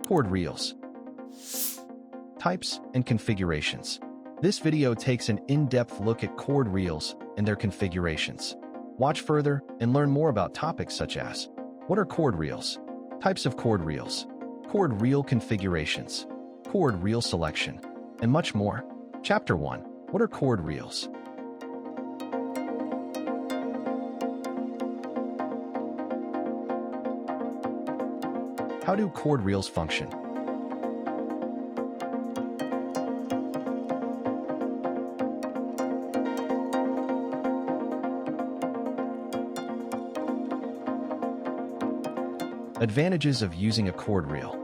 Cord reels. Types and configurations. This video takes an in-depth look at cord reels and their configurations. Watch further and learn more about topics such as: what are cord reels? Types of cord reels, cord reel configurations, cord reel selection, and much more. Chapter 1. What are cord reels? How do cord reels function? Advantages of using a cord reel.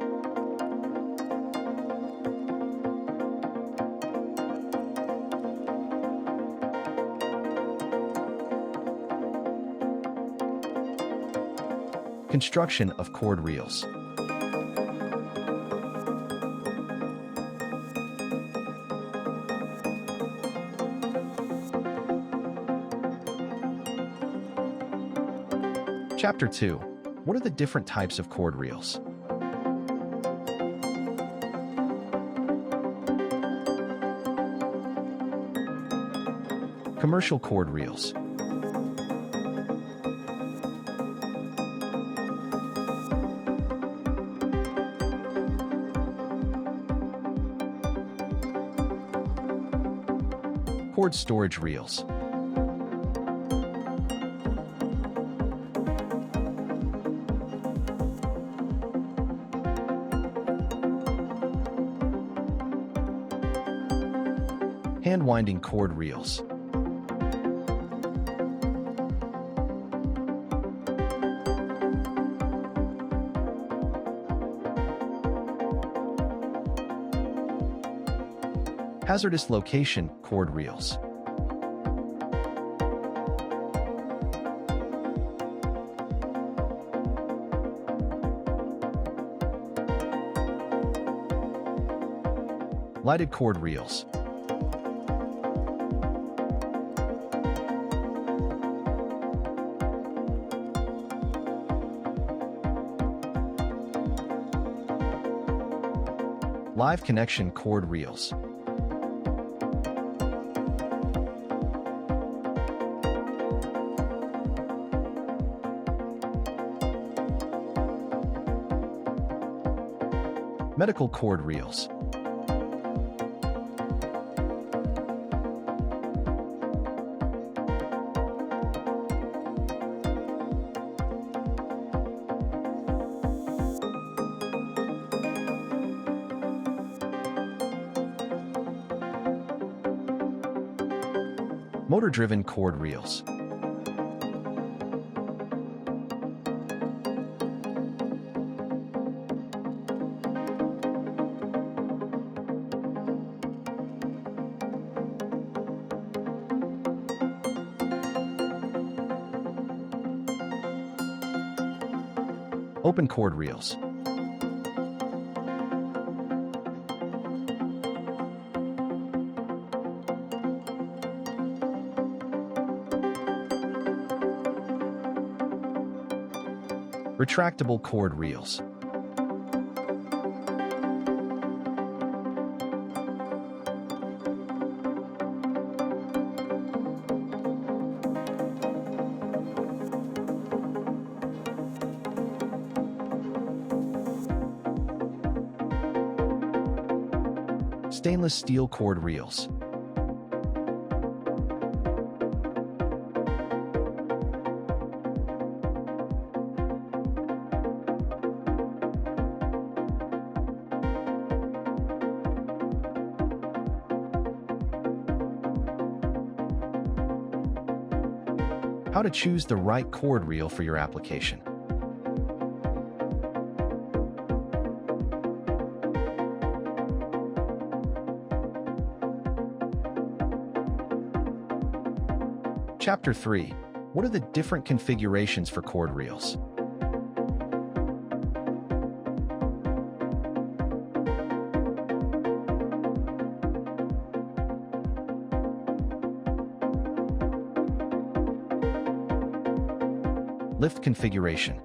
Construction of cord reels. Chapter 2. What are the different types of cord reels? Commercial cord reels. Cord storage reels. Hand-winding cord reels. Hazardous location cord reels. Lighted cord reels. Live connection cord reels. Medical cord reels. Motor-driven cord reels. Open cord reels. Retractable cord reels. Stainless steel cord reels. How to choose the right cord reel for your application. Chapter 3. What are the different configurations for cord reels? Lift configuration.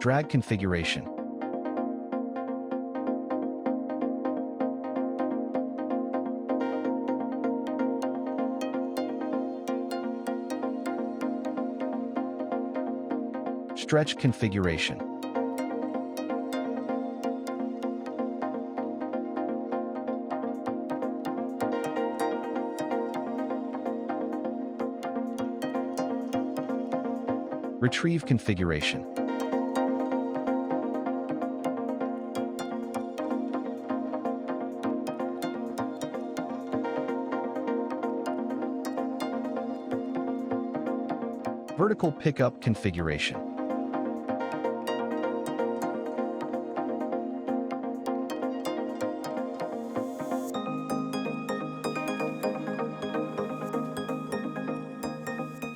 Drag configuration. Stretch configuration. Retrieve configuration. Vertical pickup configuration.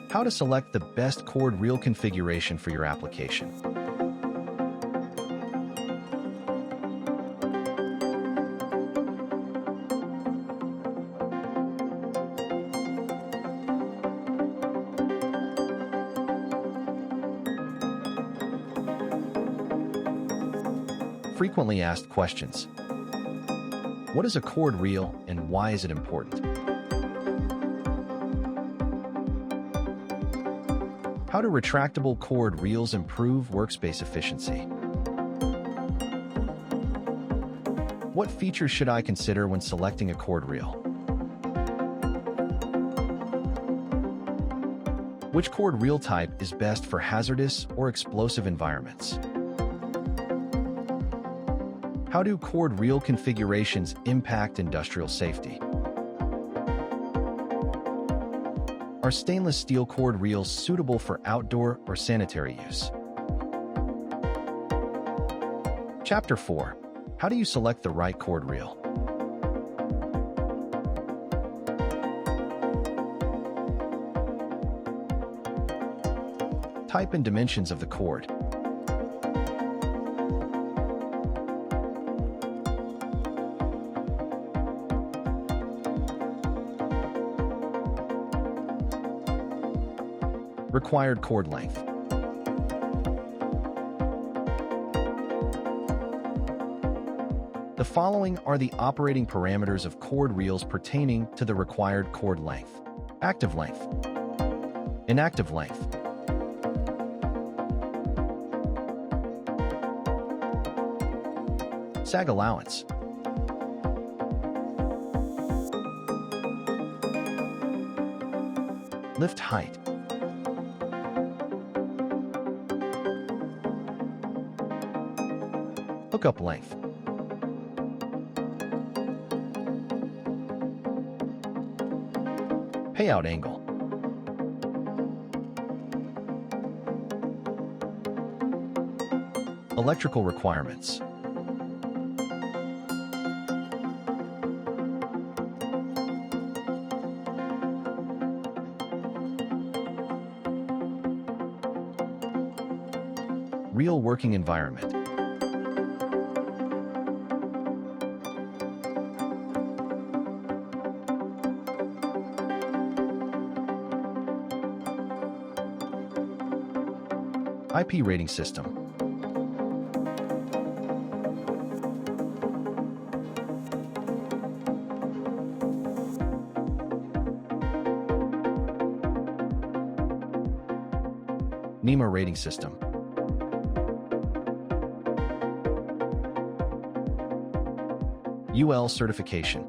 How to select the best cord reel configuration for your application. Frequently asked questions. What is a cord reel and why is it important? How do retractable cord reels improve workspace efficiency? What features should I consider when selecting a cord reel? Which cord reel type is best for hazardous or explosive environments? How do cord reel configurations impact industrial safety? Are stainless steel cord reels suitable for outdoor or sanitary use? Chapter 4. How do you select the right cord reel? Type and dimensions of the cord. Required cord length. The following are the operating parameters of cord reels pertaining to the required cord length. Active length. Inactive length. Sag allowance. Lift height. Hookup length. Payout angle. Electrical requirements. Real working environment. IP rating system. NEMA rating system. UL certification.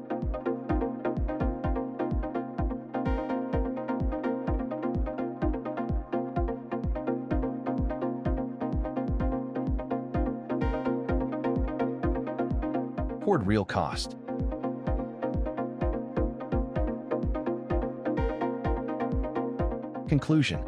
Cord reel cost. Conclusion.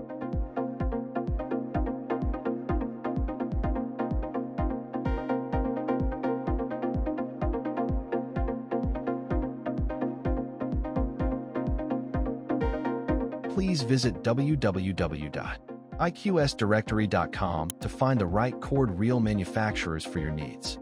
Please visit www.iqsdirectory.com to find the right cord reel manufacturers for your needs.